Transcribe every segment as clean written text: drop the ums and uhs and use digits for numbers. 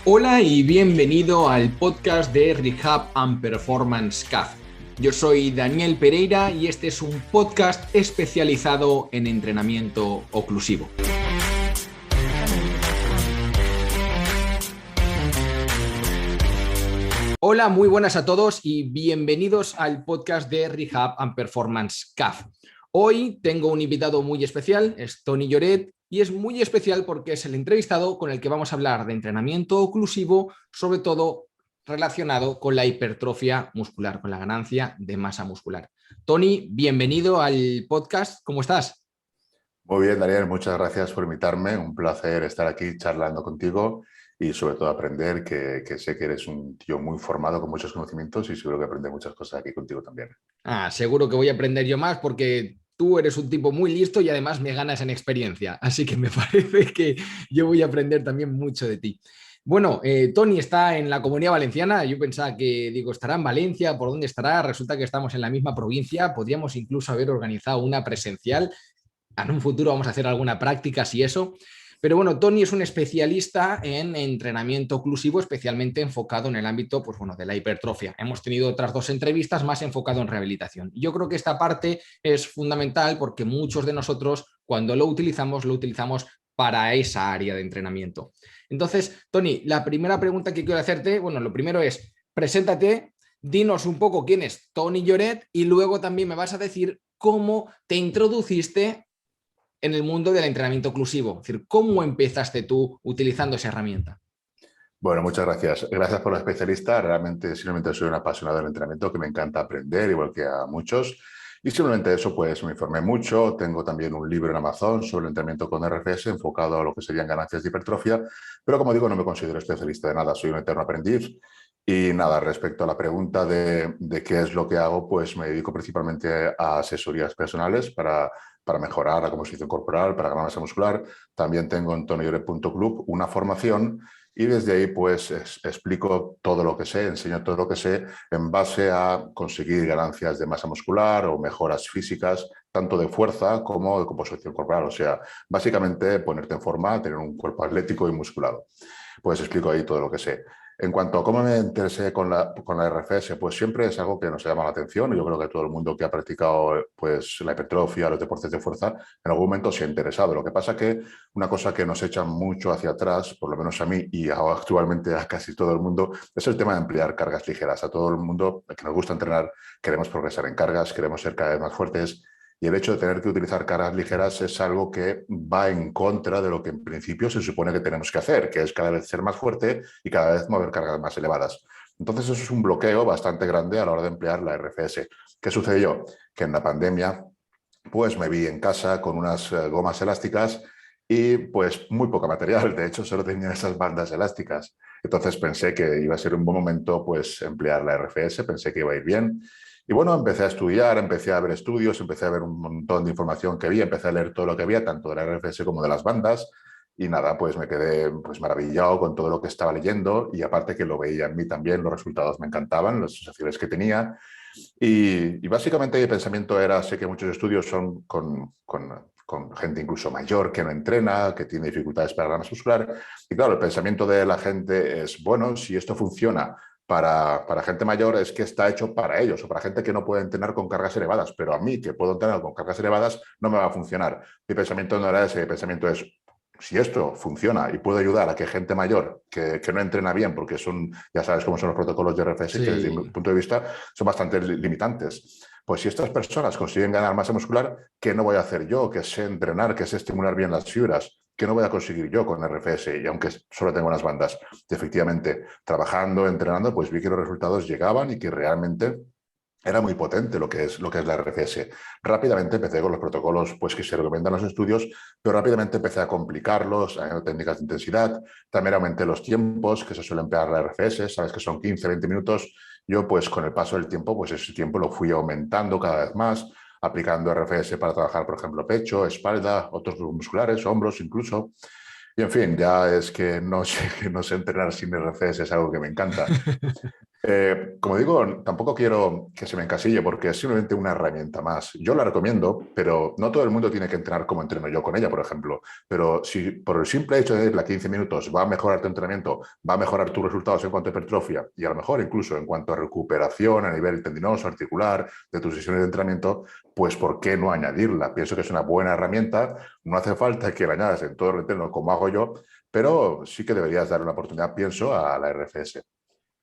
Hola y bienvenido al podcast de Rehab and Performance CAF. Yo soy Daniel Pereira y este es un podcast especializado en entrenamiento oclusivo. Hola, muy buenas a todos y bienvenidos al podcast de Rehab and Performance CAF. Hoy tengo un invitado muy especial, es Toni Lloret, y es muy especial porque es el entrevistado con el que vamos a hablar de entrenamiento oclusivo, sobre todo relacionado con la hipertrofia muscular, con la ganancia de masa muscular. Toni, bienvenido al podcast, ¿cómo estás? Muy bien, Daniel, muchas gracias por invitarme. Un placer estar aquí charlando contigo y sobre todo aprender, que sé que eres un tío muy formado con muchos conocimientos y seguro que aprender muchas cosas aquí contigo también. Seguro que voy a aprender yo más porque tú eres un tipo muy listo y además me ganas en experiencia. Así que me parece que yo voy a aprender también mucho de ti. Bueno, Toni está en la Comunidad Valenciana. Yo pensaba que, digo, estará en Valencia, ¿por dónde estará? Resulta que estamos en la misma provincia. Podríamos incluso haber organizado una presencial. En un futuro vamos a hacer alguna práctica, si eso. Pero bueno, Toni es un especialista en entrenamiento oclusivo, especialmente enfocado en el ámbito, pues bueno, de la hipertrofia. Hemos tenido otras dos entrevistas más enfocado en rehabilitación. Y yo creo que esta parte es fundamental porque muchos de nosotros, cuando lo utilizamos para esa área de entrenamiento. Entonces, Toni, la primera pregunta que quiero hacerte, bueno, lo primero es, preséntate, dinos un poco quién es Toni Lloret y luego también me vas a decir cómo te introduciste en el mundo del entrenamiento oclusivo. Es decir, ¿cómo empezaste tú utilizando esa herramienta? Bueno, muchas gracias. Gracias por la especialista. Realmente simplemente soy un apasionado del entrenamiento que me encanta aprender, igual que a muchos. Y simplemente eso, pues me informé mucho. Tengo también un libro en Amazon sobre el entrenamiento con RFS enfocado a lo que serían ganancias de hipertrofia. Pero como digo, no me considero especialista de nada, soy un eterno aprendiz. Y nada, respecto a la pregunta de qué es lo que hago, pues me dedico principalmente a asesorías personales para mejorar la composición corporal, para ganar masa muscular. También tengo en tonioret.club una formación y desde ahí pues explico todo lo que sé, enseño todo lo que sé en base a conseguir ganancias de masa muscular o mejoras físicas, tanto de fuerza como de composición corporal. O sea, básicamente ponerte en forma, tener un cuerpo atlético y musculado. Pues explico ahí todo lo que sé. En cuanto a cómo me interesé con la RFS, pues siempre es algo que nos llama la atención. Yo creo que todo el mundo que ha practicado pues, la hipertrofia, los deportes de fuerza, en algún momento se ha interesado. Lo que pasa es que una cosa que nos echa mucho hacia atrás, por lo menos a mí y actualmente a casi todo el mundo, es el tema de emplear cargas ligeras. A todo el mundo que nos gusta entrenar, queremos progresar en cargas, queremos ser cada vez más fuertes. Y el hecho de tener que utilizar cargas ligeras es algo que va en contra de lo que en principio se supone que tenemos que hacer, que es cada vez ser más fuerte y cada vez mover cargas más elevadas. Entonces eso es un bloqueo bastante grande a la hora de emplear la RFS. ¿Qué sucedió? Que en la pandemia pues me vi en casa con unas gomas elásticas y pues muy poco material. De hecho, solo tenía esas bandas elásticas. Entonces pensé que iba a ser un buen momento pues emplear la RFS, pensé que iba a ir bien. Y bueno, empecé a estudiar, empecé a ver estudios, empecé a ver un montón de información que había, empecé a leer todo lo que había, tanto de la RFS como de las bandas. Y nada, pues me quedé pues maravillado con todo lo que estaba leyendo y aparte que lo veía en mí también, los resultados me encantaban, las sensaciones que tenía. Y básicamente mi pensamiento era, sé que muchos estudios son con gente incluso mayor que no entrena, que tiene dificultades para la masa muscular. Y claro, el pensamiento de la gente es, bueno, si esto funciona para gente mayor es que está hecho para ellos o para gente que no puede entrenar con cargas elevadas, pero a mí que puedo entrenar con cargas elevadas no me va a funcionar. Mi pensamiento no era ese, mi pensamiento es, si esto funciona y puede ayudar a que gente mayor que no entrena bien, porque son, ya sabes cómo son los protocolos de RFS, que desde mi Sí. punto de vista son bastante limitantes. Pues si estas personas consiguen ganar masa muscular, ¿qué no voy a hacer yo? Que sé entrenar, que sé estimular bien las fibras, ¿qué no voy a conseguir yo con RFS? Y aunque solo tengo unas bandas, efectivamente, trabajando, entrenando, pues vi que los resultados llegaban y que realmente era muy potente lo que es la RFS. Rápidamente empecé con los protocolos pues, que se recomiendan en los estudios, pero rápidamente empecé a complicarlos, a técnicas de intensidad. También aumenté los tiempos que se suele emplear la RFS, sabes que son 15, 20 minutos. Yo, pues con el paso del tiempo, pues ese tiempo lo fui aumentando cada vez más, aplicando RFS para trabajar, por ejemplo, pecho, espalda, otros grupos musculares, hombros incluso. Y en fin, ya es que no sé, no sé entrenar sin RFS, es algo que me encanta. Como digo, tampoco quiero que se me encasille porque es simplemente una herramienta más. Yo la recomiendo, pero no todo el mundo tiene que entrenar como entreno yo con ella, por ejemplo. Pero si por el simple hecho de irla 15 minutos va a mejorar tu entrenamiento, va a mejorar tus resultados en cuanto a hipertrofia y a lo mejor incluso en cuanto a recuperación a nivel tendinoso, articular, de tus sesiones de entrenamiento, pues ¿por qué no añadirla? Pienso que es una buena herramienta, no hace falta que la añadas en todo el entreno como hago yo, pero sí que deberías dar una oportunidad, pienso, a la RFS.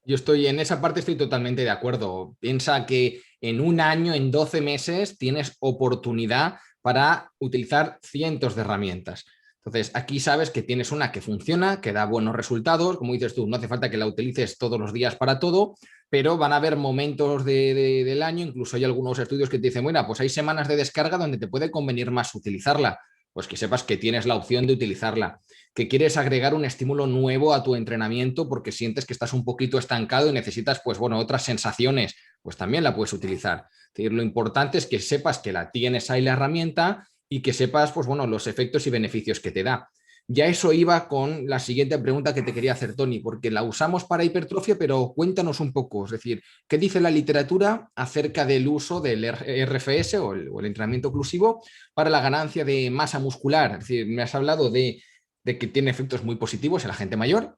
Yo estoy en esa parte, estoy totalmente de acuerdo. Piensa que en un año, en 12 meses, tienes oportunidad para utilizar cientos de herramientas. Entonces, aquí sabes que tienes una que funciona, que da buenos resultados. Como dices tú, no hace falta que la utilices todos los días para todo, pero van a haber momentos del año, incluso hay algunos estudios que te dicen, bueno, pues hay semanas de descarga donde te puede convenir más utilizarla. Pues que sepas que tienes la opción de utilizarla, que quieres agregar un estímulo nuevo a tu entrenamiento porque sientes que estás un poquito estancado y necesitas, pues bueno, otras sensaciones, pues también la puedes utilizar. Es decir, lo importante es que sepas que la tienes ahí la herramienta y que sepas, pues bueno, los efectos y beneficios que te da. Ya eso iba con la siguiente pregunta que te quería hacer, Tony, porque la usamos para hipertrofia, pero cuéntanos un poco, es decir, ¿qué dice la literatura acerca del uso del RFS o el entrenamiento oclusivo para la ganancia de masa muscular? Es decir, me has hablado de que tiene efectos muy positivos en la gente mayor,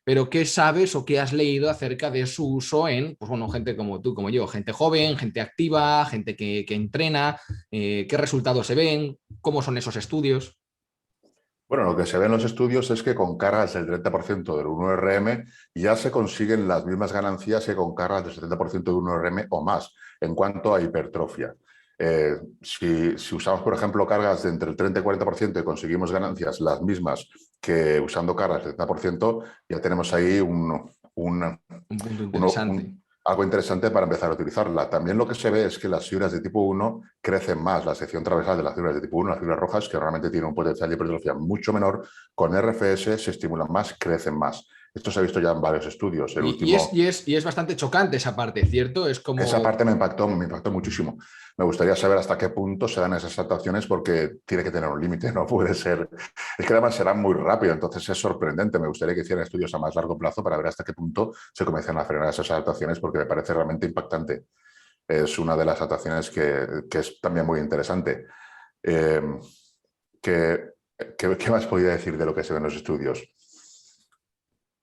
pero ¿qué sabes o qué has leído acerca de su uso en, pues bueno, gente como tú, como yo, gente joven, gente activa, gente que entrena, qué resultados se ven, cómo son esos estudios? Bueno, lo que se ve en los estudios es que con cargas del 30% del 1RM ya se consiguen las mismas ganancias que con cargas del 70% de 1RM o más en cuanto a hipertrofia. Si usamos, por ejemplo, cargas de entre el 30 y 40% y conseguimos ganancias las mismas que usando cargas del 70%, ya tenemos ahí Un punto interesante. algo interesante para empezar a utilizarla. También lo que se ve es que las fibras de tipo 1 crecen más, la sección transversal de las fibras de tipo 1, las fibras rojas, que realmente tienen un potencial de hipertrofia mucho menor, con RFS se estimulan más, crecen más. Esto se ha visto ya en varios estudios. El último, Y es bastante chocante esa parte, ¿cierto? Es esa como, parte me impactó muchísimo. Me gustaría saber hasta qué punto se dan esas adaptaciones porque tiene que tener un límite, no puede ser. Es que además será muy rápido, entonces es sorprendente. Me gustaría que hicieran estudios a más largo plazo para ver hasta qué punto se comienzan a frenar esas adaptaciones porque me parece realmente impactante. Es una de las adaptaciones que es también muy interesante. Eh, ¿qué, qué más podría decir de lo que se ve en los estudios?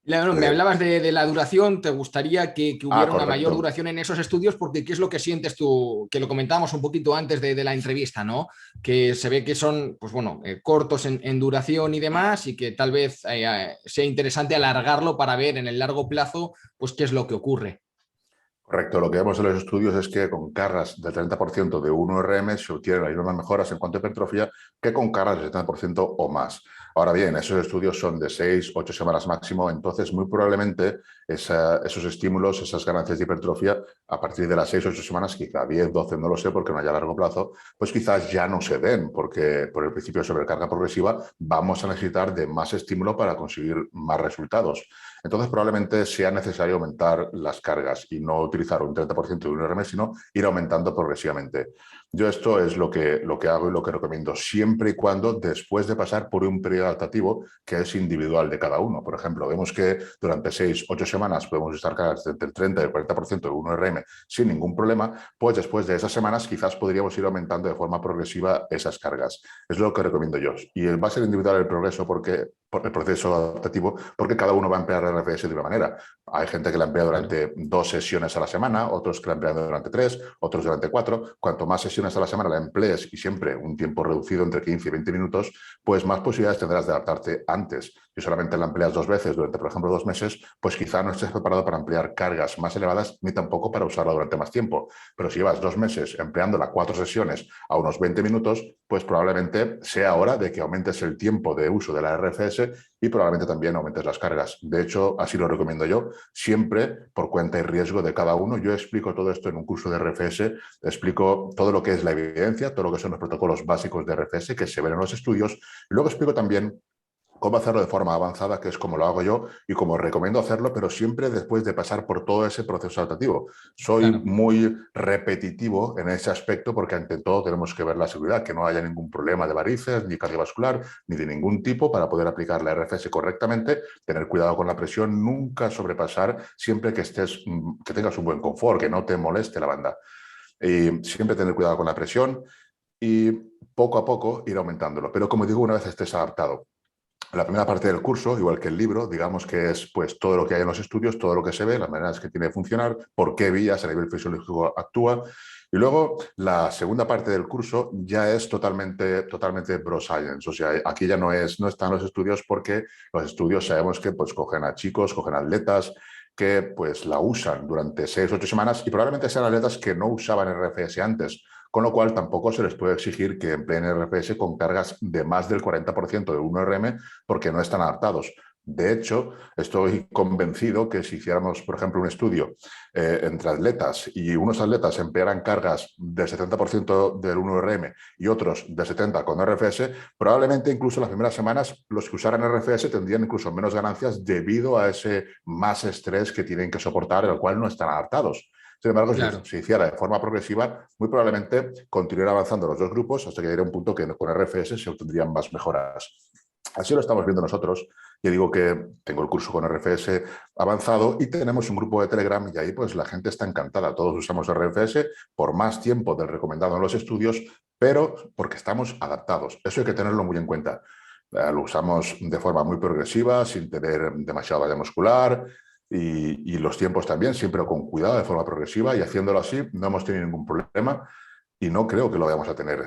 bueno, me Eh, hablabas de la duración, ¿te gustaría que hubiera una mayor correcto. duración en esos estudios? Porque ¿qué es lo que sientes tú? Que lo comentábamos un poquito antes de la entrevista, ¿no? Que se ve que son, pues bueno, cortos en duración y demás, y que tal vez sea interesante alargarlo para ver en el largo plazo, pues qué es lo que ocurre. Correcto, lo que vemos en los estudios es que con cargas del 30% de 1RM se obtienen las mismas mejoras en cuanto a hipertrofia que con cargas del 70% o más. Ahora bien, esos estudios son de 6-8 semanas máximo, entonces muy probablemente esos estímulos, esas ganancias de hipertrofia, a partir de las 6-8 semanas, quizá 10-12, no lo sé, porque no haya a largo plazo, pues quizás ya no se den, porque por el principio de sobrecarga progresiva vamos a necesitar de más estímulo para conseguir más resultados. Entonces probablemente sea necesario aumentar las cargas y no utilizar un 30% de un RM, sino ir aumentando progresivamente. Yo esto es lo que hago y lo que recomiendo, siempre y cuando después de pasar por un periodo adaptativo que es individual de cada uno. Por ejemplo, vemos que durante 6-8 semanas podemos usar cargas entre el 30 y el 40% de 1RM sin ningún problema, pues después de esas semanas quizás podríamos ir aumentando de forma progresiva esas cargas. Es lo que recomiendo yo. Y va a ser individual el progreso por el proceso adaptativo, porque cada uno va a emplear el RFS de una manera. Hay gente que la emplea Claro. durante 2 sesiones a la semana, otros que la emplean durante 3, otros durante 4. Cuanto más sesiones a la semana la emplees y siempre un tiempo reducido entre 15 y 20 minutos, pues más posibilidades tendrás de adaptarte antes. Si solamente la empleas 2 veces durante, por ejemplo, 2 meses, pues quizá no estés preparado para emplear cargas más elevadas ni tampoco para usarla durante más tiempo. Pero si llevas 2 meses empleándola 4 sesiones a unos 20 minutos, pues probablemente sea hora de que aumentes el tiempo de uso de la RFS y probablemente también aumentes las cargas. De hecho, así lo recomiendo yo, siempre por cuenta y riesgo de cada uno. Yo explico todo esto en un curso de RFS, explico todo lo que es la evidencia, todo lo que son los protocolos básicos de RFS que se ven en los estudios. Luego explico también cómo hacerlo de forma avanzada, que es como lo hago yo y como recomiendo hacerlo, pero siempre después de pasar por todo ese proceso adaptativo. Soy Claro, muy repetitivo en ese aspecto porque ante todo tenemos que ver la seguridad, que no haya ningún problema de varices, ni cardiovascular, ni de ningún tipo para poder aplicar la RFS correctamente, tener cuidado con la presión, nunca sobrepasar, siempre que que tengas un buen confort, que no te moleste la banda. Y siempre tener cuidado con la presión y poco a poco ir aumentándolo. Pero como digo, una vez estés adaptado. La primera parte del curso, igual que el libro, digamos que es pues todo lo que hay en los estudios, todo lo que se ve, las maneras que tiene de funcionar, por qué vías a nivel fisiológico actúa. Y luego la segunda parte del curso ya es totalmente bro science. O sea, aquí ya no están los estudios porque los estudios sabemos que pues cogen a chicos, cogen atletas que pues la usan durante 6 u 8 semanas y probablemente sean atletas que no usaban RFS antes, con lo cual tampoco se les puede exigir que empleen RFS con cargas de más del 40% de 1RM porque no están adaptados. De hecho, estoy convencido que si hiciéramos, por ejemplo, un estudio entre atletas y unos atletas emplearan cargas del 70% del 1RM y otros del 70% con RFS, probablemente incluso las primeras semanas los que usaran RFS tendrían incluso menos ganancias debido a ese más estrés que tienen que soportar, al cual no están adaptados. Sin embargo, si claro. se hiciera de forma progresiva, muy probablemente continuaran avanzando los dos grupos hasta que llegaría un punto que con RFS se obtendrían más mejoras. Así lo estamos viendo nosotros. Yo digo que tengo el curso con RFS avanzado y tenemos un grupo de Telegram y ahí pues la gente está encantada. Todos usamos RFS por más tiempo del recomendado en los estudios, pero porque estamos adaptados. Eso hay que tenerlo muy en cuenta. Lo usamos de forma muy progresiva, sin tener demasiada malla muscular y los tiempos también, siempre con cuidado, de forma progresiva y haciéndolo así no hemos tenido ningún problema y no creo que lo vayamos a tener.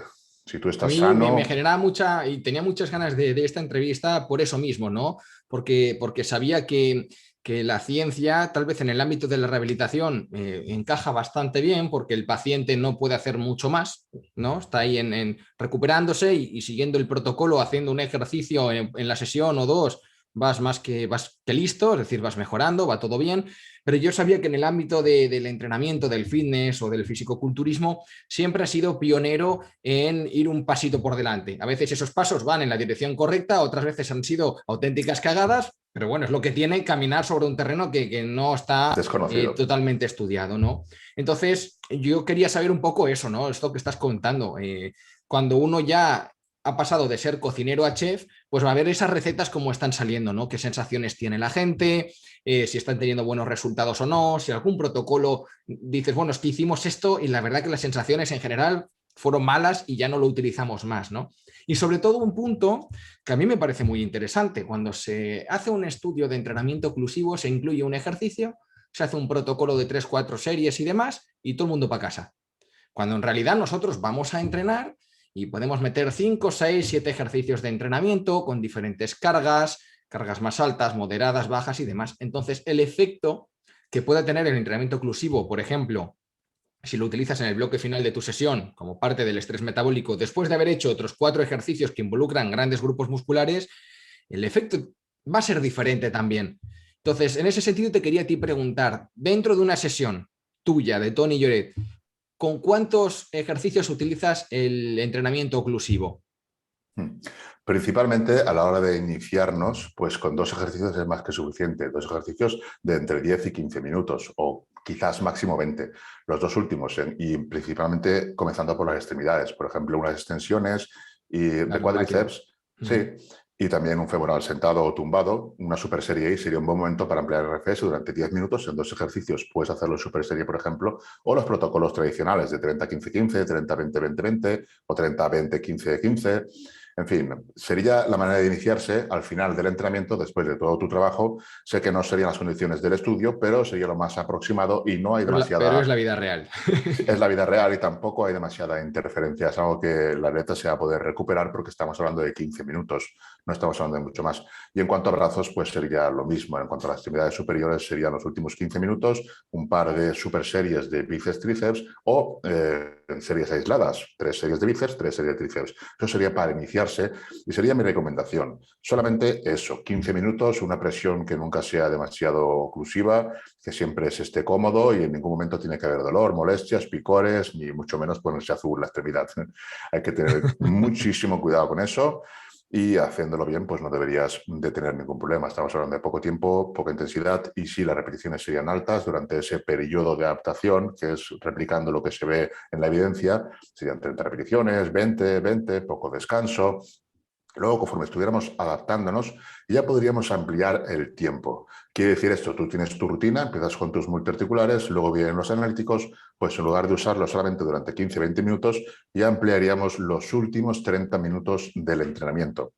Si tú A estás mí me sano. generaba mucha, y tenía muchas ganas de esta entrevista por eso mismo, ¿no? Porque sabía que la ciencia, tal vez en el ámbito de la rehabilitación, encaja bastante bien, porque el paciente no puede hacer mucho más, ¿no? Está ahí en recuperándose y siguiendo el protocolo, haciendo un ejercicio en la sesión o dos, vas que listo, es decir, vas mejorando, va todo bien, pero yo sabía que en el ámbito del entrenamiento, del fitness o del fisicoculturismo, siempre ha sido pionero en ir un pasito por delante. A veces esos pasos van en la dirección correcta, otras veces han sido auténticas cagadas, pero bueno, es lo que tiene caminar sobre un terreno que no está Desconocido. totalmente estudiado, ¿no? Entonces, yo quería saber un poco eso, ¿no? Esto que estás contando. Cuando uno ya ha pasado de ser cocinero a chef, pues va a ver esas recetas cómo están saliendo, ¿no? Qué sensaciones tiene la gente, si están teniendo buenos resultados o no, si algún protocolo dices, bueno, es que hicimos esto y la verdad que las sensaciones en general fueron malas y ya no lo utilizamos más, ¿no? Y sobre todo un punto que a mí me parece muy interesante, cuando se hace un estudio de entrenamiento oclusivo, se incluye un ejercicio, se hace un protocolo de 3, 4 series y demás, y todo el mundo para casa. Cuando en realidad nosotros vamos a entrenar y podemos meter 5, 6, 7 ejercicios de entrenamiento con diferentes cargas, cargas más altas, moderadas, bajas y demás. Entonces, el efecto que puede tener el entrenamiento oclusivo, por ejemplo, si lo utilizas en el bloque final de tu sesión como parte del estrés metabólico, después de haber hecho otros 4 ejercicios que involucran grandes grupos musculares, el efecto va a ser diferente también. Entonces, en ese sentido, te quería a ti preguntar, dentro de una sesión tuya de Tony Lloret, ¿con cuántos ejercicios utilizas el entrenamiento oclusivo? Principalmente a la hora de iniciarnos, pues con 2 ejercicios es más que suficiente. 2 ejercicios de entre 10 y 15 minutos o quizás máximo 20. Los dos últimos y principalmente comenzando por las extremidades. Por ejemplo, unas extensiones de Claro, máquina. cuádriceps, sí, y también un femoral sentado o tumbado. Una super serie I sería un buen momento para emplear RFS durante 10 minutos en 2 ejercicios. Puedes hacerlo en super serie, por ejemplo, o los protocolos tradicionales de 30-15-15, 30-20-20-20 o 30-20-15-15. En fin, sería la manera de iniciarse al final del entrenamiento, después de todo tu trabajo. Sé que no serían las condiciones del estudio, pero sería lo más aproximado y no hay Pero es demasiada. la vida real. Es la vida real y tampoco hay demasiada interferencia. Es algo que el atleta se va a poder recuperar porque estamos hablando de 15 minutos, no estamos hablando de mucho más. Y en cuanto a brazos, pues sería lo mismo. En cuanto a las extremidades superiores, serían los últimos 15 minutos, un par de super series de bíceps, tríceps o en series aisladas, 3 series de bíceps, 3 series de tríceps. Eso sería para iniciarse y sería mi recomendación. Solamente eso, 15 minutos, una presión que nunca sea demasiado oclusiva, que siempre se esté cómodo y en ningún momento tiene que haber dolor, molestias, picores, ni mucho menos ponerse azul la extremidad. Hay que tener muchísimo cuidado con eso. y haciéndolo bien, pues no deberías de tener ningún problema. Estamos hablando de poco tiempo, poca intensidad y sí, las repeticiones serían altas durante ese periodo de adaptación, que es replicando lo que se ve en la evidencia, serían 30 repeticiones, 20, 20, poco descanso. Luego, conforme estuviéramos adaptándonos, ya podríamos ampliar el tiempo. Quiere decir esto, tú tienes tu rutina, empiezas con tus multiarticulares, luego vienen los analíticos, pues en lugar de usarlo solamente durante 15-20 minutos, ya ampliaríamos los últimos 30 minutos del entrenamiento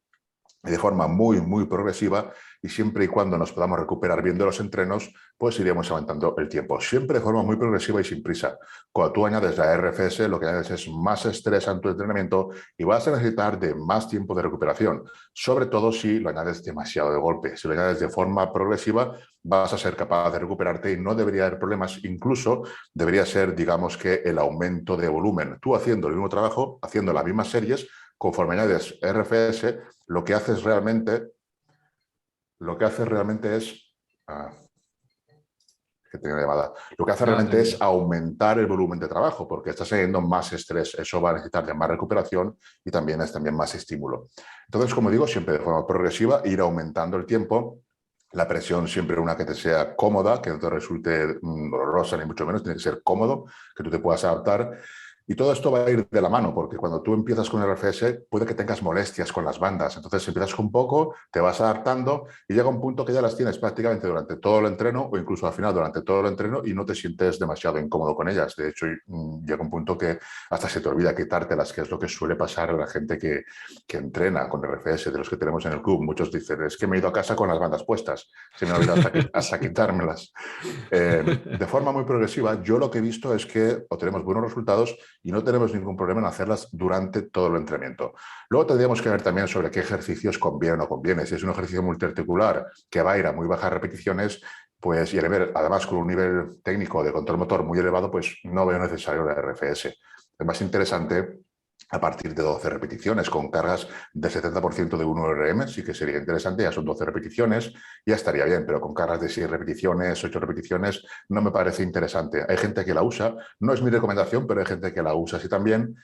de forma muy, muy progresiva y siempre y cuando nos podamos recuperar bien de los entrenos, pues iríamos aumentando el tiempo. Siempre de forma muy progresiva y sin prisa. Cuando tú añades la RFS, lo que añades es más estrés a tu entrenamiento y vas a necesitar de más tiempo de recuperación, sobre todo si lo añades demasiado de golpe. Si lo añades de forma progresiva, vas a ser capaz de recuperarte y no debería haber problemas. Incluso debería ser, digamos que, el aumento de volumen. Tú haciendo el mismo trabajo, haciendo las mismas series, conforme añades RFS, lo que haces realmente es... que tengo una llamada. Lo que hace No, realmente es tranquilo. aumentar el volumen de trabajo, porque estás teniendo más estrés. Eso va a necesitar de más recuperación y también es más estímulo. Entonces, como digo, siempre de forma progresiva, ir aumentando el tiempo. La presión siempre una que te sea cómoda, que no te resulte dolorosa ni mucho menos, tiene que ser cómodo, que tú te puedas adaptar. Y todo esto va a ir de la mano, porque cuando tú empiezas con el RFS puede que tengas molestias con las bandas. Entonces empiezas con poco, te vas adaptando y llega un punto que ya las tienes prácticamente durante todo el entreno o incluso al final durante todo el entreno y no te sientes demasiado incómodo con ellas. De hecho, llega un punto que hasta se te olvida quitártelas, que es lo que suele pasar a la gente que entrena con RFS, de los que tenemos en el club. Muchos dicen, es que me he ido a casa con las bandas puestas, se me ha olvidado hasta Sí. quitármelas. De forma muy progresiva, yo lo que he visto es que obtenemos buenos resultados y no tenemos ningún problema en hacerlas durante todo el entrenamiento. Luego tendríamos que ver también sobre qué ejercicios conviene o no conviene. Si es un ejercicio multiarticular que va a ir a muy bajas repeticiones, pues y además con un nivel técnico de control motor muy elevado, pues no veo necesario la RFS. Es más interesante a partir de 12 repeticiones con cargas del 70% de 1 RM, sí que sería interesante, ya son 12 repeticiones, ya estaría bien, pero con cargas de 6 repeticiones, 8 repeticiones, no me parece interesante. Hay gente que la usa, no es mi recomendación, pero hay gente que la usa así también,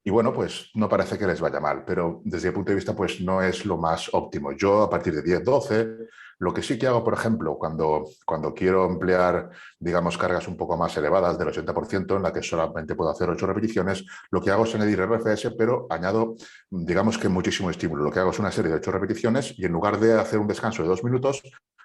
y bueno, pues no parece que les vaya mal, pero desde mi punto de vista, pues no es lo más óptimo. Yo a partir de 10, 12, lo que sí que hago, por ejemplo, cuando quiero emplear, digamos, cargas un poco más elevadas del 80%, en la que solamente puedo hacer 8 repeticiones, lo que hago es añadir RFS, pero añado, digamos que muchísimo estímulo. Lo que hago es una serie de 8 repeticiones y en lugar de hacer un descanso de 2 minutos,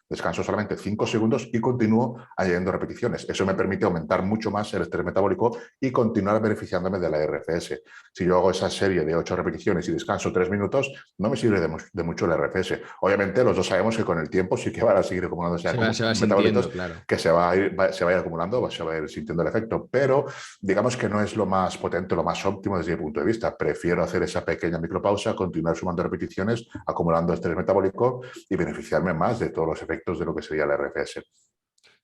descanso solamente 5 segundos y continúo añadiendo repeticiones. Eso me permite aumentar mucho más el estrés metabólico y continuar beneficiándome de la RFS. Si yo hago esa serie de 8 repeticiones y descanso 3 minutos, no me sirve de mucho el RFS. Obviamente, los dos sabemos que con el tiempo sí que van a seguir acumulándose Se va metabolitos sintiendo, claro. que se va a ir acumulando, se va a ir sintiendo el efecto, pero digamos que no es lo más potente, lo más óptimo desde mi punto de vista. Prefiero hacer esa pequeña micropausa, continuar sumando repeticiones, acumulando estrés metabólico y beneficiarme más de todos los efectos de lo que sería el RFS.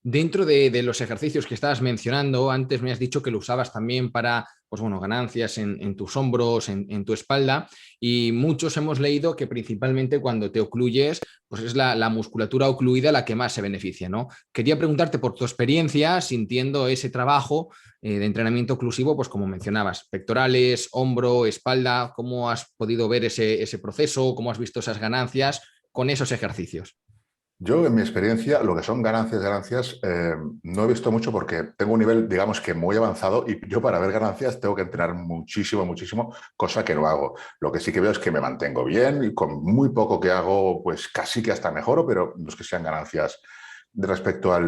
Dentro de los ejercicios que estabas mencionando, antes me has dicho que lo usabas también para, pues bueno, ganancias en tus hombros, en tu espalda, y muchos hemos leído que principalmente cuando te ocluyes, pues es la musculatura ocluida la que más se beneficia, ¿no? Quería preguntarte por tu experiencia sintiendo ese trabajo de entrenamiento oclusivo, pues como mencionabas, pectorales, hombro, espalda, ¿cómo has podido ver ese proceso? ¿Cómo has visto esas ganancias con esos ejercicios? Yo, en mi experiencia, lo que son ganancias, no he visto mucho porque tengo un nivel, digamos que muy avanzado y yo para ver ganancias tengo que entrenar muchísimo, muchísimo, cosa que no hago. Lo que sí que veo es que me mantengo bien y con muy poco que hago, pues casi que hasta mejoro, pero no es que sean ganancias respecto a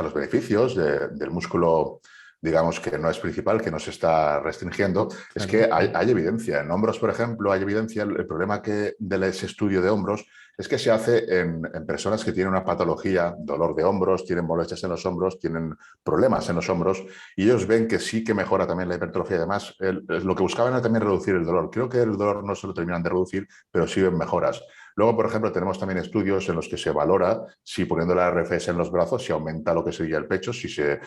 los beneficios del músculo, digamos que no es principal, que no se está restringiendo, es Claro. que hay evidencia. En hombros, por ejemplo, hay evidencia. El problema de ese estudio de hombros es que se hace en personas que tienen una patología, dolor de hombros, tienen molestias en los hombros, tienen problemas en los hombros, y ellos ven que sí que mejora también la hipertrofia. Además, lo que buscaban era también reducir el dolor. Creo que el dolor no se lo terminan de reducir, pero sí ven mejoras. Luego, por ejemplo, tenemos también estudios en los que se valora si poniendo la RFS en los brazos se aumenta lo que sería el pecho, si se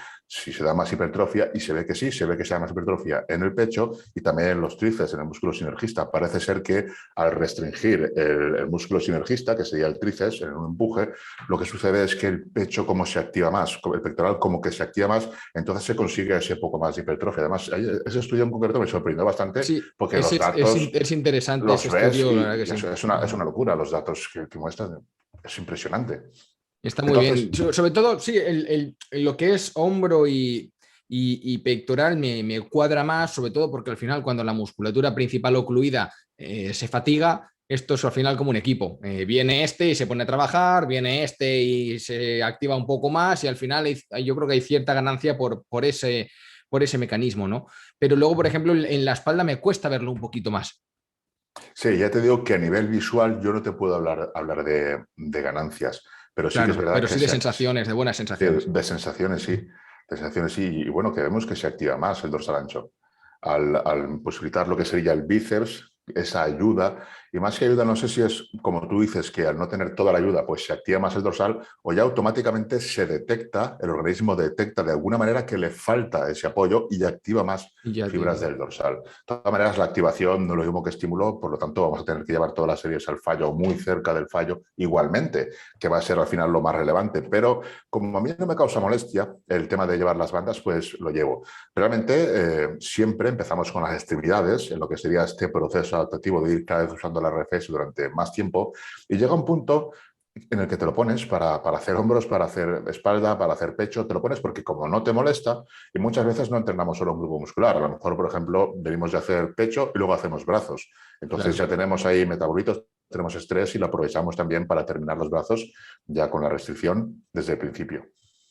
da más hipertrofia, y se ve que sí, se ve que se da más hipertrofia en el pecho y también en los tríceps, en el músculo sinergista. Parece ser que al restringir el músculo sinergista, vista, que sería el tríceps, en un empuje, lo que sucede es que el pecho como se activa más, el pectoral como que se activa más, entonces se consigue ese poco más de hipertrofia. Además, ese estudio en concreto me sorprendió bastante Sí, porque los datos es interesante ese los ves estudio, la verdad y que sí. es una locura los datos que muestran. Es impresionante. Está muy Entonces, bien. Sobre todo, sí, lo que es hombro y pectoral me cuadra más, sobre todo porque al final cuando la musculatura principal ocluida se fatiga, esto es al final como un equipo. Viene este y se pone a trabajar, viene este y se activa un poco más y al final yo creo que hay cierta ganancia por ese mecanismo, ¿no? Pero luego, por ejemplo, en la espalda me cuesta verlo un poquito más. sí, ya te digo que a nivel visual yo no te puedo hablar de ganancias, pero sí que es Claro, verdad pero que sí de sensaciones, de buenas sí, sensaciones. de sensaciones sí, de sensaciones sí, y bueno, que vemos que se activa más el dorsal ancho. Al posibilitar lo que sería el bíceps, esa ayuda, y más que ayuda, no sé si es como tú dices, que al no tener toda la ayuda, pues se activa más el dorsal, o ya automáticamente se detecta, el organismo detecta de alguna manera que le falta ese apoyo y activa más Y ya fibras te... del dorsal. De todas maneras, la activación no es lo mismo que estímulo, por lo tanto vamos a tener que llevar todas las series al fallo o muy cerca del fallo igualmente, que va a ser al final lo más relevante, pero como a mí no me causa molestia el tema de llevar las bandas, pues lo llevo. Realmente siempre empezamos con las extremidades, en lo que sería este proceso adaptativo de ir cada vez usando la RFS durante más tiempo, y llega un punto en el que te lo pones para hacer hombros, para hacer espalda, para hacer pecho, te lo pones porque como no te molesta, y muchas veces no entrenamos solo un grupo muscular, a lo mejor, por ejemplo, venimos de hacer pecho y luego hacemos brazos, entonces Claro. ya tenemos ahí metabolitos, tenemos estrés y lo aprovechamos también para terminar los brazos ya con la restricción desde el principio.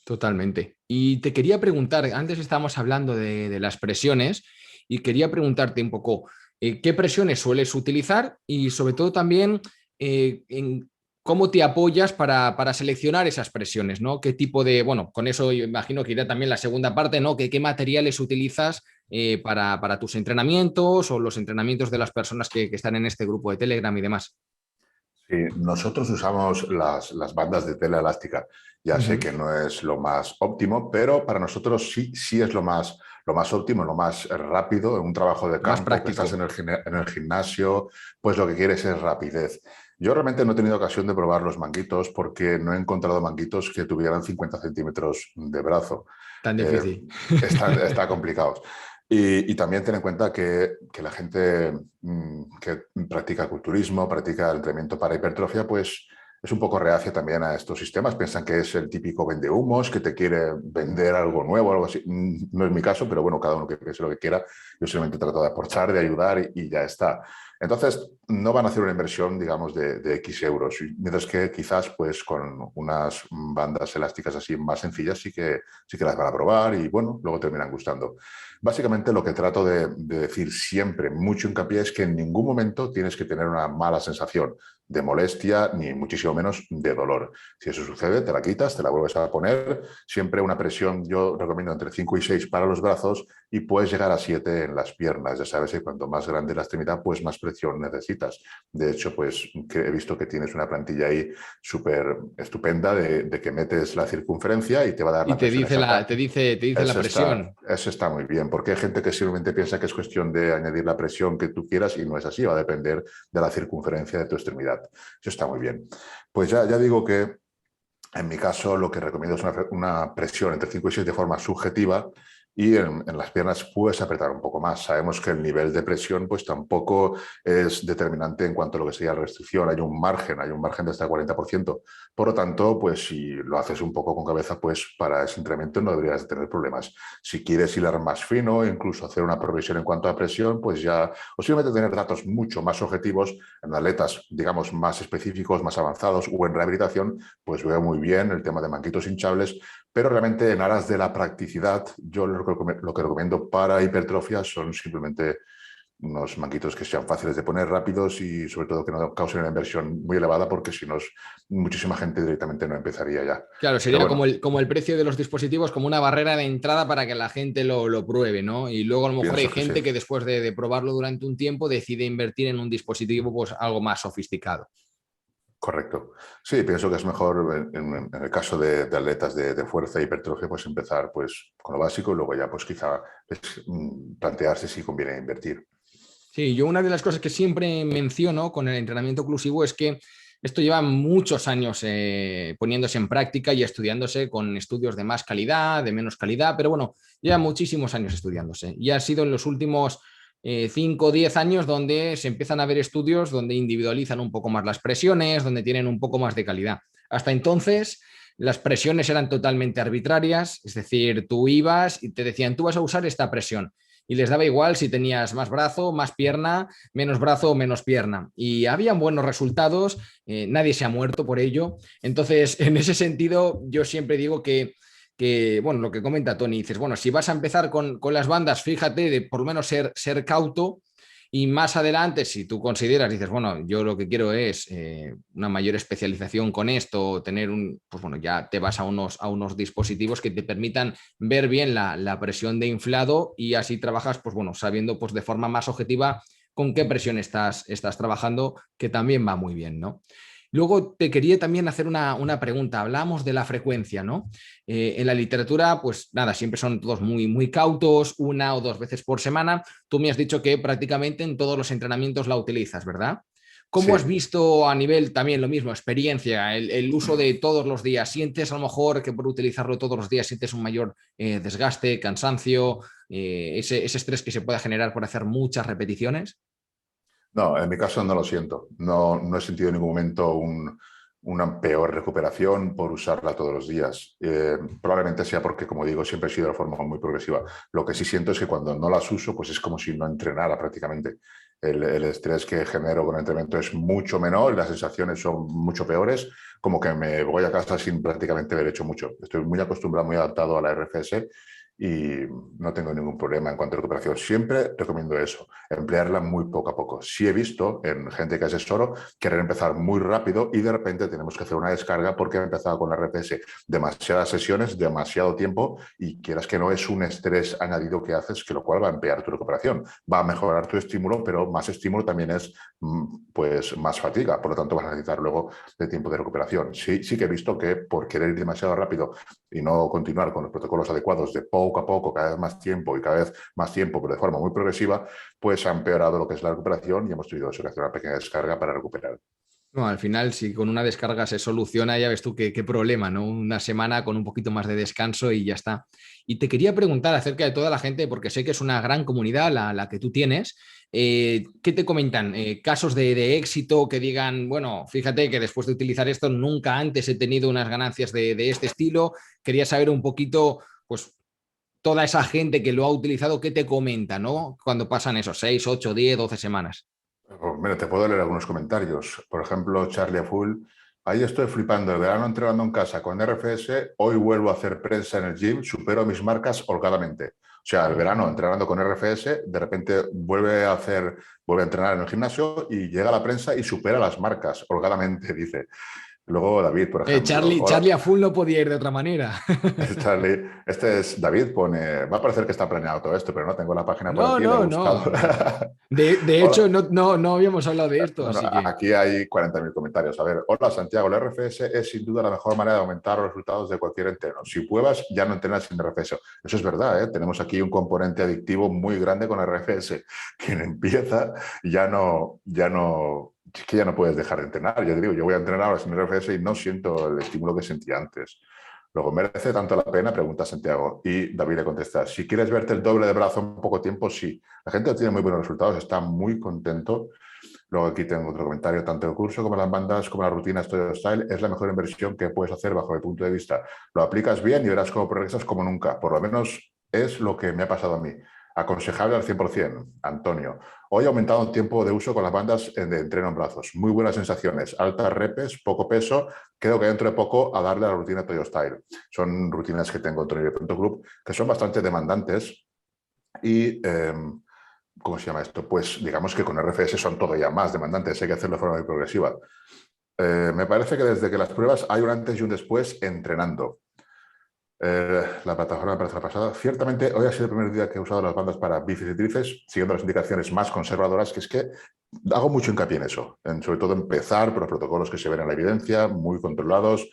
Totalmente. Y te quería preguntar, antes estábamos hablando de las presiones y quería preguntarte un poco qué presiones sueles utilizar y sobre todo también en cómo te apoyas para seleccionar esas presiones, ¿no? ¿Qué tipo de, bueno, con eso yo imagino que irá también la segunda parte, ¿no? ¿Qué materiales utilizas para tus entrenamientos o los entrenamientos de las personas que están en este grupo de Telegram y demás? Sí, nosotros usamos las bandas de tela elástica. Ya sé Ujú. que no es lo más óptimo, pero para nosotros sí es lo más óptimo, lo más rápido. En un trabajo de Lo más campo que estás práctico. en el gimnasio, pues lo que quieres es rapidez. Yo realmente no he tenido ocasión de probar los manguitos porque no he encontrado manguitos que tuvieran 50 centímetros de brazo. Tan Eh, difícil. está complicado. Y también ten en cuenta que la gente que practica culturismo, practica el entrenamiento para hipertrofia, pues es un poco reacia también a estos sistemas. Piensan que es el típico vendehumos, que te quiere vender algo nuevo, algo así. No es mi caso, pero bueno, cada uno que piense lo que quiera. Yo solamente trato de aportar, de ayudar y ya está. Entonces, no van a hacer una inversión, digamos, de X euros. Mientras que quizás, pues, con unas bandas elásticas así más sencillas, sí que las van a probar y, bueno, luego terminan gustando. Básicamente lo que trato de decir siempre, mucho hincapié, es que en ningún momento tienes que tener una mala sensación de molestia, ni muchísimo menos de dolor. Si eso sucede, te la quitas, te la vuelves a poner. Siempre una presión, yo recomiendo entre 5 y 6 para los brazos y puedes llegar a 7 en las piernas. Ya sabes que cuanto más grande la extremidad, pues más presión necesitas. De hecho, pues que he visto que tienes una plantilla ahí súper estupenda de que metes la circunferencia y te va a dar Y la presión exacta. te dice la presión. Eso está muy bien, porque hay gente que simplemente piensa que es cuestión de añadir la presión que tú quieras y no es así, va a depender de la circunferencia de tu extremidad. Eso está muy bien. Pues ya digo que en mi caso lo que recomiendo es una presión entre 5 y 6 de forma subjetiva y en las piernas puedes apretar un poco más. Sabemos que el nivel de presión pues tampoco es determinante en cuanto a lo que sería la restricción. Hay un margen de hasta el 40%. Por lo tanto, pues si lo haces un poco con cabeza, pues para ese entrenamiento no deberías tener problemas. Si quieres hilar más fino, incluso hacer una progresión en cuanto a presión, pues ya, o simplemente tener datos mucho más objetivos en atletas, digamos, más específicos, más avanzados o en rehabilitación, pues veo muy bien el tema de manquitos hinchables, pero realmente en aras de la practicidad, yo lo que recomiendo para hipertrofia son simplemente unos manquitos que sean fáciles de poner, rápidos y sobre todo que no causen una inversión muy elevada porque si no, muchísima gente directamente no empezaría ya. Claro, Pero sería bueno, como el precio de los dispositivos, como una barrera de entrada para que la gente lo pruebe, ¿no? Y luego a lo mejor hay pienso que sí. gente que después de probarlo durante un tiempo decide invertir en un dispositivo pues algo más sofisticado. Correcto. Sí, pienso que es mejor en el caso de atletas de fuerza e hipertrofia, pues empezar pues, con lo básico y luego ya pues quizá plantearse si conviene invertir. Sí, yo una de las cosas que siempre menciono con el entrenamiento oclusivo es que Esto lleva muchos años poniéndose en práctica y estudiándose con estudios de más calidad, de menos calidad, pero bueno, lleva muchísimos años estudiándose y ha sido en los últimos 5 o 10 años donde se empiezan a ver estudios donde individualizan un poco más las presiones, donde tienen un poco más de calidad. Hasta entonces, las presiones eran totalmente arbitrarias, es decir, tú ibas y te decían, tú vas a usar esta presión. Y les daba igual si tenías más brazo, más pierna, menos brazo o menos pierna. Y habían buenos resultados, nadie se ha muerto por ello. Entonces, en ese sentido, yo siempre digo bueno, lo que comenta Tony, dices, bueno, si vas a empezar con las bandas, fíjate de por lo menos ser cauto y más adelante, si tú consideras, dices, bueno, yo lo que quiero es una mayor especialización con esto, tener pues bueno, ya te vas a unos dispositivos que te permitan ver bien la presión de inflado y así trabajas, pues bueno, sabiendo pues de forma más objetiva con qué presión estás trabajando, que también va muy bien, ¿no? Luego te quería también hacer una pregunta. Hablamos de la frecuencia, ¿no? En la literatura, pues nada, siempre son todos muy cautos, 1 o 2 veces por semana. Tú me has dicho que prácticamente en todos los entrenamientos la utilizas, ¿verdad? ¿Cómo has Sí. visto a nivel también lo mismo, experiencia, el uso de todos los días? ¿Sientes a lo mejor que por utilizarlo todos los días sientes un mayor desgaste, cansancio, ese estrés que se pueda generar por hacer muchas repeticiones? No, en mi caso no lo siento. No, no he sentido en ningún momento una peor recuperación por usarla todos los días. Probablemente sea porque, como digo, siempre he sido de forma muy progresiva. Lo que sí siento es que cuando no las uso, pues es como si no entrenara prácticamente. El estrés que genero con el entrenamiento es mucho menor, las sensaciones son mucho peores, como que me voy a casa sin prácticamente haber hecho mucho. Estoy muy acostumbrado, muy adaptado a la RFS y no tengo ningún problema en cuanto a recuperación. Siempre recomiendo eso, emplearla muy poco a poco. Sí he visto en gente que asesoro querer empezar muy rápido y de repente tenemos que hacer una descarga porque ha empezado con la RPS demasiadas sesiones, demasiado tiempo y quieras que no es un estrés añadido que haces, que lo cual va a empeorar tu recuperación. Va a mejorar tu estímulo, pero más estímulo también es pues más fatiga, por lo tanto vas a necesitar luego de tiempo de recuperación. Sí que he visto que por querer ir demasiado rápido y no continuar con los protocolos adecuados de poco a poco, cada vez más tiempo y cada vez más tiempo, pero de forma muy progresiva, pues ha empeorado lo que es la recuperación y hemos tenido que hacer una pequeña descarga para recuperar. No, al final, si con una descarga se soluciona, ya ves tú qué problema, ¿no? Una semana con un poquito más de descanso y ya está. Y te quería preguntar acerca de toda la gente, porque sé que es una gran comunidad la que tú tienes. ¿Qué te comentan? ¿Casos de éxito que digan, bueno, fíjate que después de utilizar esto nunca antes he tenido unas ganancias de este estilo? Quería saber un poquito, pues, toda esa gente que lo ha utilizado, ¿qué te comenta, ¿no? Cuando pasan esos 6, 8, 10, 12 semanas. Pues mira, te puedo leer algunos comentarios. Por ejemplo, Charlie Full. Ahí estoy flipando. El verano entrenando en casa con RFS. Hoy vuelvo a hacer prensa en el gym. Supero mis marcas holgadamente. O sea, el verano entrenando con RFS, de repente vuelve a entrenar en el gimnasio y llega a la prensa y supera las marcas holgadamente, dice. Luego David, por ejemplo. Hola, Charlie a full no podía ir de otra manera. Charlie. Este es David, pone. Va a parecer que está planeado todo esto, pero no tengo la página por No, aquí, la he no, buscado. no. De hecho, Hola. no habíamos hablado de esto, No, no, así que. aquí hay 40.000 comentarios. A ver, hola Santiago, el RFS es sin duda la mejor manera de aumentar los resultados de cualquier entreno. Si pruebas, ya no entrenas sin RFS. Eso es verdad, ¿eh? Tenemos aquí un componente adictivo muy grande con RFS. Quien empieza es que ya no puedes dejar de entrenar. Yo te digo, yo voy a entrenar ahora sin RFS y no siento el estímulo que sentía antes. Luego, ¿merece tanto la pena? Pregunta Santiago. Y David le contesta, si quieres verte el doble de brazo en poco tiempo, sí. La gente tiene muy buenos resultados, está muy contento. Luego aquí tengo otro comentario, tanto el curso como las bandas, como la rutina Studio Style, es la mejor inversión que puedes hacer bajo mi punto de vista. Lo aplicas bien y verás cómo progresas como nunca. Por lo menos es lo que me ha pasado a mí. Aconsejable al 100%, Antonio. Hoy he aumentado el tiempo de uso con las bandas de entreno en brazos. Muy buenas sensaciones, altas repes, poco peso. Creo que dentro de poco a darle a la rutina Toyo Style. Son rutinas que tengo en Club que son bastante demandantes y... ¿cómo se llama esto? Pues digamos que con RFS son todavía más demandantes, hay que hacerlo de forma muy progresiva. Me parece que desde que las pruebas hay un antes y un después entrenando. La plataforma me parece la pasada. Ciertamente, hoy ha sido el primer día que he usado las bandas para bíceps y tríceps, siguiendo las indicaciones más conservadoras, que es que hago mucho hincapié en eso, en sobre todo empezar por los protocolos que se ven en la evidencia, muy controlados,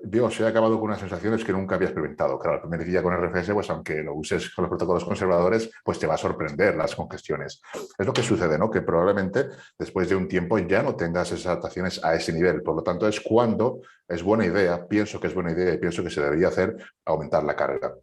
Dios, he acabado con unas sensaciones que nunca había experimentado. Claro, el primer día con RFS, pues aunque lo uses con los protocolos conservadores, pues te va a sorprender las congestiones. Es lo que sucede, ¿no? Que probablemente después de un tiempo ya no tengas esas adaptaciones a ese nivel. Por lo tanto, es cuando es buena idea, pienso que es buena idea y pienso que se debería hacer aumentar la carga.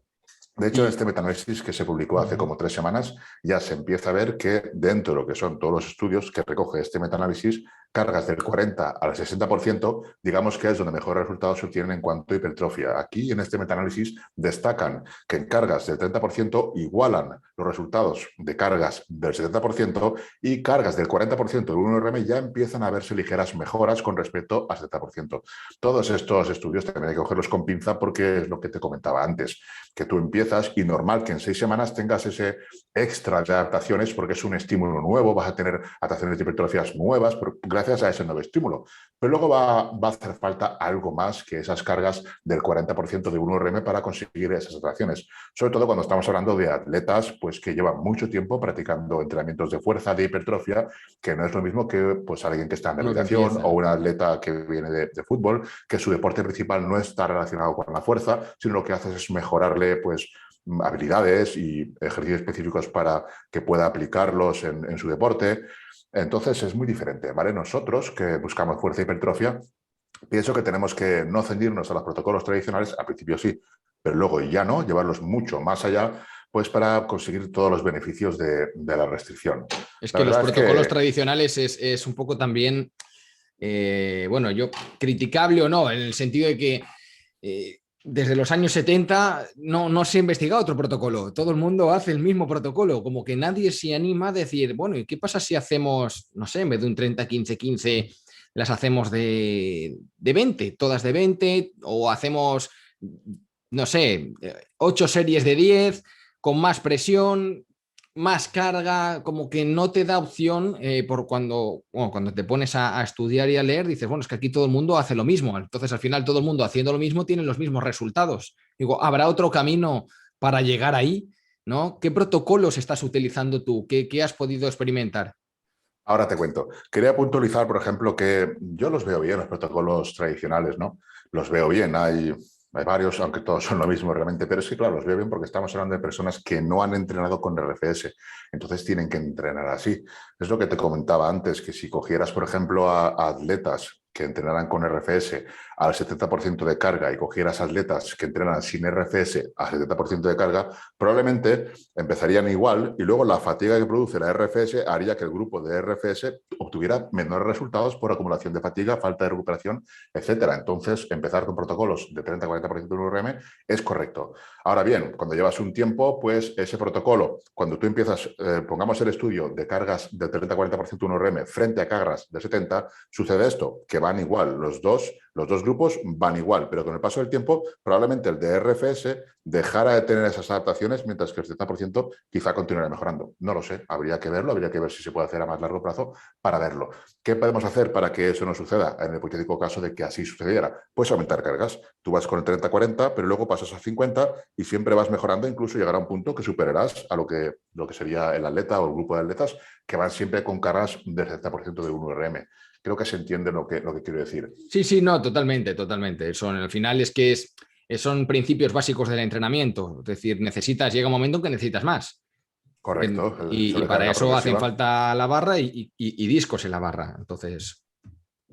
De hecho, en Y este metaanálisis que se publicó hace ujú, como 3 semanas, ya se empieza a ver que dentro de lo que son todos los estudios que recoge este metaanálisis, cargas del 40 al 60%, digamos que es donde mejores resultados se obtienen en cuanto a hipertrofia. Aquí, en este metaanálisis, destacan que en cargas del 30% igualan los resultados de cargas del 70% y cargas del 40% del 1RM ya empiezan a verse ligeras mejoras con respecto al 70%. Todos estos estudios también hay que cogerlos con pinza porque es lo que te comentaba antes, que tú empiezas y normal que en 6 semanas tengas ese extra de adaptaciones porque es un estímulo nuevo, vas a tener adaptaciones de hipertrofias nuevas gracias a ese nuevo estímulo. Pero luego va a hacer falta algo más que esas cargas del 40% de 1RM para conseguir esas adaptaciones. Sobre todo cuando estamos hablando de atletas pues, que llevan mucho tiempo practicando entrenamientos de fuerza, de hipertrofia, que no es lo mismo que pues, alguien que está en lo que rehabilitación o empieza. un atleta que viene de fútbol, que su deporte principal no está relacionado con la fuerza, sino lo que haces es mejorarle pues, habilidades y ejercicios específicos para que pueda aplicarlos en su deporte. Entonces es muy diferente, ¿vale? Nosotros que buscamos fuerza y hipertrofia, pienso que tenemos que no ceñirnos a los protocolos tradicionales, al principio sí, pero luego ya no, llevarlos mucho más allá, pues para conseguir todos los beneficios de la restricción. Es La que los verdad es protocolos que, tradicionales es un poco también, bueno, yo criticable o no, en el sentido de que desde los años 70 no se ha investigado otro protocolo. Todo el mundo hace el mismo protocolo, como que nadie se anima a decir, bueno, ¿y qué pasa si hacemos, no sé, en vez de un 30-15-15, las hacemos de 20, todas de 20, o hacemos, no sé, 8 series de 10 con más presión, más carga, como que no te da opción por cuando, bueno, cuando te pones a estudiar y a leer, dices, bueno, es que aquí todo el mundo hace lo mismo. Entonces, al final, todo el mundo haciendo lo mismo tiene los mismos resultados. Digo, ¿habrá otro camino para llegar ahí? ¿No? ¿Qué protocolos estás utilizando tú? ¿Qué has podido experimentar? ahora te cuento. Quería puntualizar, por ejemplo, que yo los veo bien, los protocolos tradicionales, ¿no? Los veo bien, hay varios, aunque todos son lo mismo realmente, pero sí, claro, los veo bien porque estamos hablando de personas que no han entrenado con RFS, entonces tienen que entrenar así. Es lo que te comentaba antes, que si cogieras, por ejemplo, a atletas que entrenaran con RFS al 70% de carga y cogieras atletas que entrenan sin RFS al 70% de carga, probablemente empezarían igual y luego la fatiga que produce la RFS haría que el grupo de RFS obtuviera menores resultados por acumulación de fatiga, falta de recuperación, etcétera. Entonces, empezar con protocolos de 30-40% de 1RM es correcto. Ahora bien, cuando llevas un tiempo, pues ese protocolo, cuando tú empiezas, pongamos el estudio de cargas del 30-40% de 1RM frente a cargas de 70, sucede esto, que van igual, los dos grupos van igual, pero con el paso del tiempo, probablemente el de RFS dejara de tener esas adaptaciones, mientras que el 70% quizá continuará mejorando. No lo sé, habría que verlo, habría que ver si se puede hacer a más largo plazo para verlo. ¿Qué podemos hacer para que eso no suceda? En el hipotético caso de que así sucediera, pues aumentar cargas. Tú vas con el 30-40, pero luego pasas a 50 y siempre vas mejorando, incluso llegará a un punto que superarás a lo que sería el atleta o el grupo de atletas que van siempre con cargas del 70% de 1RM. Creo que se entiende lo que quiero decir. Sí, sí, no, totalmente, totalmente. Son, al final es que son principios básicos del entrenamiento. Es decir, llega un momento en que necesitas más. Correcto, Y sobre para carga eso hacen progresiva. falta la barra y discos en la barra. Entonces,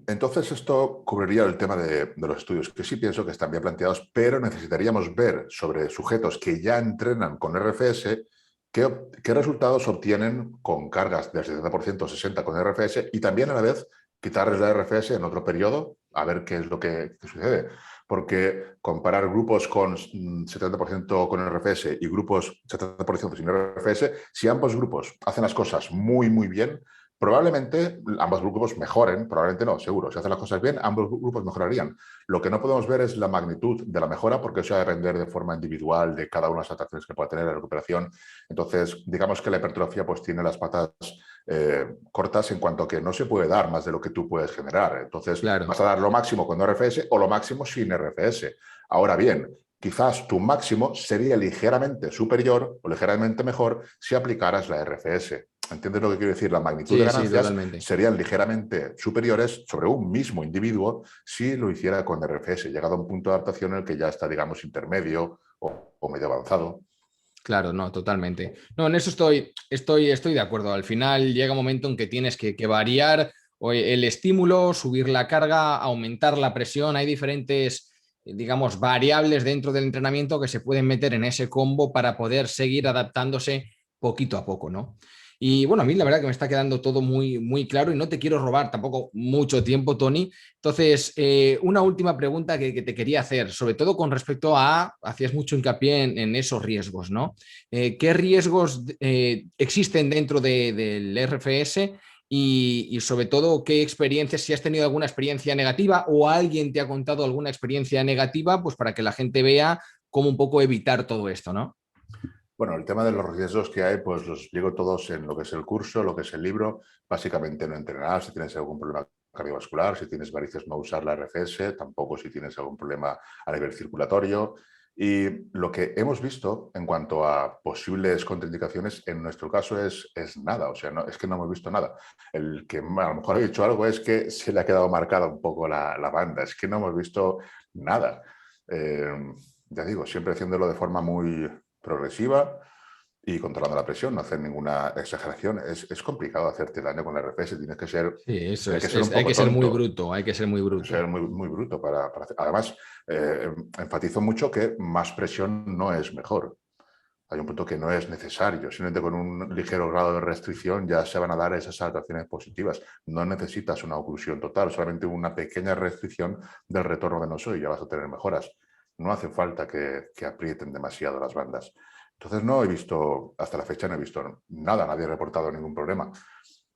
Entonces, esto cubriría el tema de los estudios, que sí pienso que están bien planteados, pero necesitaríamos ver sobre sujetos que ya entrenan con RFS qué resultados obtienen con cargas del 70% 60% con RFS y también a la vez quitarles la RFS en otro periodo a ver qué es lo que sucede. Porque comparar grupos con 70% con RFS y grupos 70% sin RFS, si ambos grupos hacen las cosas muy, muy bien, probablemente ambos grupos mejoren, probablemente no, seguro. Si hacen las cosas bien, ambos grupos mejorarían. Lo que no podemos ver es la magnitud de la mejora, porque eso va a depender de forma individual de cada una de las adaptaciones que pueda tener la recuperación. Entonces, digamos que la hipertrofia pues tiene las patas cortas en cuanto a que no se puede dar más de lo que tú puedes generar. Entonces, vas claro. a dar lo máximo con RFS o lo máximo sin RFS. Ahora bien, quizás tu máximo sería ligeramente superior o ligeramente mejor si aplicaras la RFS. ¿Entiendes lo que quiero decir? La magnitud de Sí, sí, ganancias totalmente. serían ligeramente superiores sobre un mismo individuo si lo hiciera con RFS, llegado a un punto de adaptación en el que ya está, digamos, intermedio o medio avanzado. Claro, no, totalmente. No, en eso estoy de acuerdo. Al final llega un momento en que tienes que variar el estímulo, subir la carga, aumentar la presión. Hay diferentes, digamos, variables dentro del entrenamiento que se pueden meter en ese combo para poder seguir adaptándose poquito a poco, ¿no? Y bueno, a mí la verdad que me está quedando todo muy, muy claro y no te quiero robar tampoco mucho tiempo, Tony. Entonces, una última pregunta que te quería hacer, sobre todo con respecto hacías mucho hincapié en esos riesgos, ¿no? ¿Qué riesgos existen dentro del RFS y sobre todo qué experiencias, si has tenido alguna experiencia negativa o alguien te ha contado alguna experiencia negativa, pues para que la gente vea cómo un poco evitar todo esto, ¿no? Bueno, el tema de los riesgos que hay, pues los explico todos en lo que es el curso, lo que es el libro. Básicamente no entrenar si tienes algún problema cardiovascular, si tienes varices no usar la RFS, tampoco si tienes algún problema a nivel circulatorio. Y lo que hemos visto en cuanto a posibles contraindicaciones, en nuestro caso es nada, o sea, no, es que no hemos visto nada. El que a lo mejor ha dicho algo es que se le ha quedado marcada un poco la banda, es que no hemos visto nada. Eh, ya digo, siempre haciéndolo de forma muy progresiva y controlando la presión, no hacer ninguna exageración. Es complicado hacerte daño con la RFS, Sí, eso hay que ser un hay poco que ser muy tonto, bruto, hay que ser muy bruto. ser muy, muy bruto para hacer. Además, enfatizo mucho que más presión no es mejor. Hay un punto que no es necesario. Simplemente con un ligero grado de restricción ya se van a dar esas adaptaciones positivas. No necesitas una oclusión total, solamente una pequeña restricción del retorno venoso y ya vas a tener mejoras. No hace falta que aprieten demasiado las bandas. Entonces no he visto, hasta la fecha no he visto nada, nadie ha reportado ningún problema.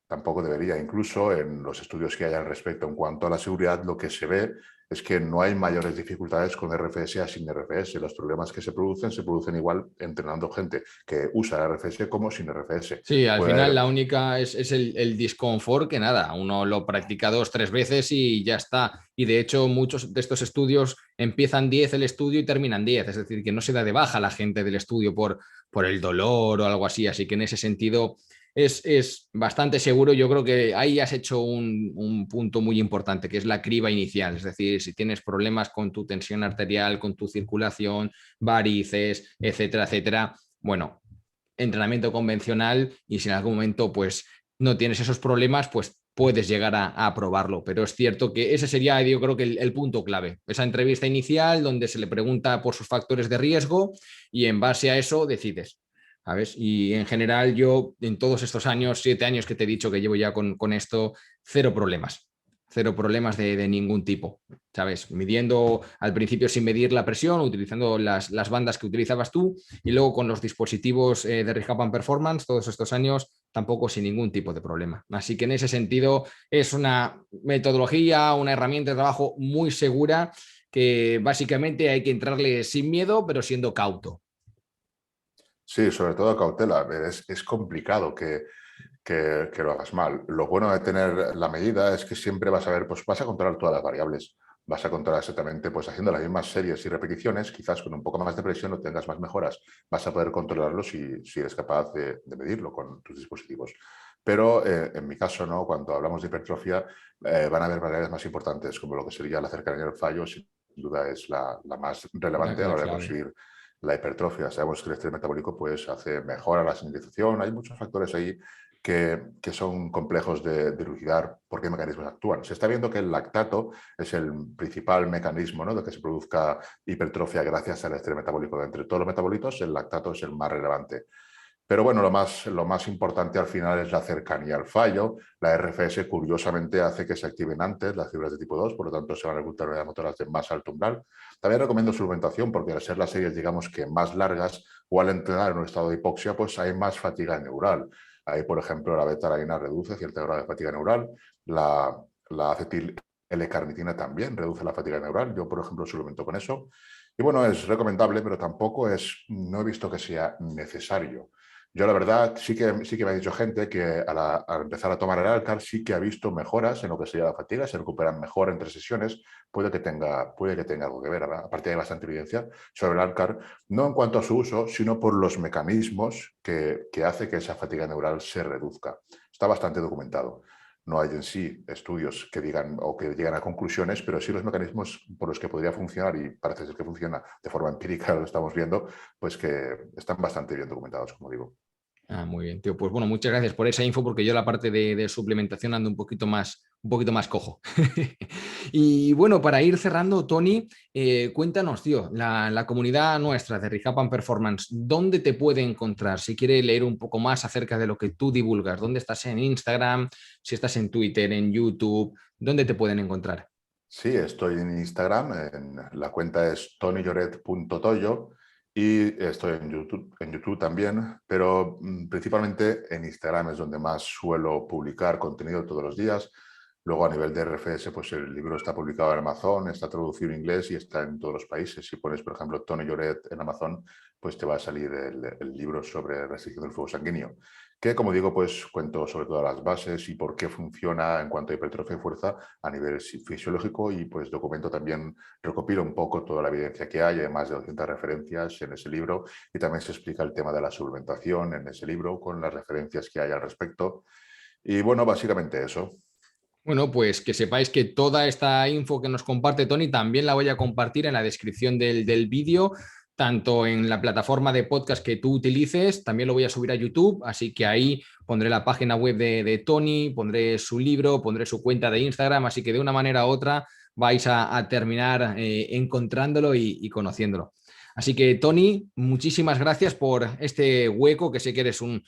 Tampoco debería. Incluso en los estudios que hay al respecto en cuanto a la seguridad, lo que se ve es que no hay mayores dificultades con RFS a sin RFS. Los problemas que se producen igual entrenando gente que usa RFS como sin RFS. Sí, al Puede final haber, la única es el disconfort que nada, uno lo practica 2, 3 veces y ya está. Y de hecho muchos de estos estudios empiezan 10 el estudio y terminan 10, es decir, que no se da de baja la gente del estudio por el dolor o algo así. Así que en ese sentido es bastante seguro. Yo creo que ahí has hecho un punto muy importante, que es la criba inicial. Es decir, si tienes problemas con tu tensión arterial, con tu circulación, varices, etcétera, etcétera, bueno, entrenamiento convencional y si en algún momento pues no tienes esos problemas, pues puedes llegar a probarlo. Pero es cierto que ese sería, yo creo que el punto clave. Esa entrevista inicial donde se le pregunta por sus factores de riesgo y en base a eso decides. ¿Sabes? Y en general yo en todos estos años, 7 años que te he dicho que llevo ya con esto, cero problemas. Cero problemas de ningún tipo, ¿sabes? Midiendo al principio sin medir la presión, utilizando las bandas que utilizabas tú, y luego con los dispositivos de Rehaban Performance, todos estos años, tampoco sin ningún tipo de problema. Así que en ese sentido es una metodología, una herramienta de trabajo muy segura que básicamente hay que entrarle sin miedo, pero siendo cauto. sí, sobre todo cautela. Es complicado que lo hagas mal. Lo bueno de tener la medida es que siempre vas a ver, pues vas a controlar todas las variables. Vas a controlar exactamente, pues haciendo las mismas series y repeticiones, quizás con un poco más de presión o tengas más mejoras. Vas a poder controlarlo si eres capaz de medirlo con tus dispositivos. Pero en mi caso, ¿no? Cuando hablamos de hipertrofia, van a haber variables más importantes, como lo que sería la cercanía del fallo, sin duda es la más relevante a la La hora de clave. conseguir la hipertrofia. Sabemos que el estrés metabólico pues, hace mejora la señalización. Hay muchos factores ahí que son complejos de dilucidar por qué mecanismos actúan. Se está viendo que el lactato es el principal mecanismo, ¿no?, de que se produzca hipertrofia gracias al estrés metabólico. De entre todos los metabolitos, el lactato es el más relevante. Pero bueno, lo más importante al final es la cercanía al fallo. La RFS curiosamente hace que se activen antes las fibras de tipo 2, por lo tanto se van a reclutar unidades motoras de más alto umbral. También recomiendo suplementación porque al ser las series, digamos que más largas o al entrenar en un estado de hipoxia, pues hay más fatiga neural. Ahí, por ejemplo, la beta-alanina reduce cierta grado de fatiga neural. La acetil L-carnitina también reduce la fatiga neural. Yo, por ejemplo, suplemento con eso. Y bueno, es recomendable, pero tampoco no he visto que sea necesario. Yo la verdad sí que me ha dicho gente que al empezar a tomar el Alcar sí que ha visto mejoras en lo que sería la fatiga, se recuperan mejor entre sesiones, puede que tenga algo que ver, ¿verdad? Aparte hay bastante evidencia sobre el Alcar, no en cuanto a su uso, sino por los mecanismos que hace que esa fatiga neural se reduzca. Está bastante documentado. No hay en sí estudios que digan o que lleguen a conclusiones, pero sí los mecanismos por los que podría funcionar, y parece ser que funciona de forma empírica, lo estamos viendo, pues que están bastante bien documentados, como digo. Ah, muy bien, tío. Pues bueno, muchas gracias por esa info, porque yo la parte de suplementación ando un poquito más cojo. Y bueno, para ir cerrando, Tony, cuéntanos, tío, la comunidad nuestra de Rehapan Performance, ¿dónde te puede encontrar? Si quiere leer un poco más acerca de lo que tú divulgas, ¿dónde estás en Instagram? Si estás en Twitter, en YouTube, ¿dónde te pueden encontrar? Sí, estoy en Instagram, la cuenta es tonyjoret.toyo y estoy en YouTube también, pero principalmente en Instagram es donde más suelo publicar contenido todos los días. Luego a nivel de RFS, pues el libro está publicado en Amazon, está traducido en inglés y está en todos los países. Si pones, por ejemplo, Tony Lloret en Amazon, pues te va a salir el libro sobre restricción del flujo sanguíneo, que como digo, pues cuento sobre todas las bases y por qué funciona en cuanto a hipertrofia y fuerza a nivel fisiológico y pues documento también, recopilo un poco toda la evidencia que hay, hay más de 200 referencias en ese libro y también se explica el tema de la suplementación en ese libro con las referencias que hay al respecto. Y bueno, básicamente eso. Bueno, pues que sepáis que toda esta info que nos comparte Tony también la voy a compartir en la descripción del vídeo, tanto en la plataforma de podcast que tú utilices, también lo voy a subir a YouTube, así que ahí pondré la página web de Tony, pondré su libro, pondré su cuenta de Instagram, así que de una manera u otra vais a terminar encontrándolo y conociéndolo. Así que, Tony, muchísimas gracias por este hueco, que sé que eres un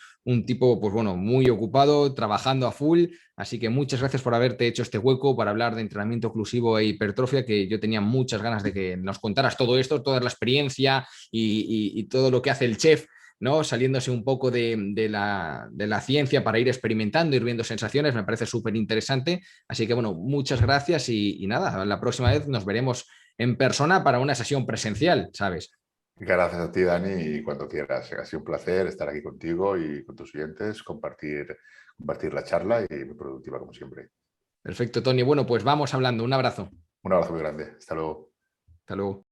tipo, pues bueno, muy ocupado, trabajando a full. Así que muchas gracias por haberte hecho este hueco para hablar de entrenamiento oclusivo e hipertrofia, que yo tenía muchas ganas de que nos contaras todo esto, toda la experiencia y todo lo que hace el chef, ¿no? Saliéndose un poco de la ciencia para ir experimentando, ir viendo sensaciones, me parece súper interesante. Así que bueno, muchas gracias y nada, la próxima vez nos veremos en persona para una sesión presencial, ¿sabes? Gracias a ti, Dani, y cuando quieras. Ha sido un placer estar aquí contigo y con tus oyentes, compartir la charla y muy productiva como siempre. Perfecto, Tony. Bueno, pues vamos hablando. Un abrazo. Un abrazo muy grande. Hasta luego. Hasta luego.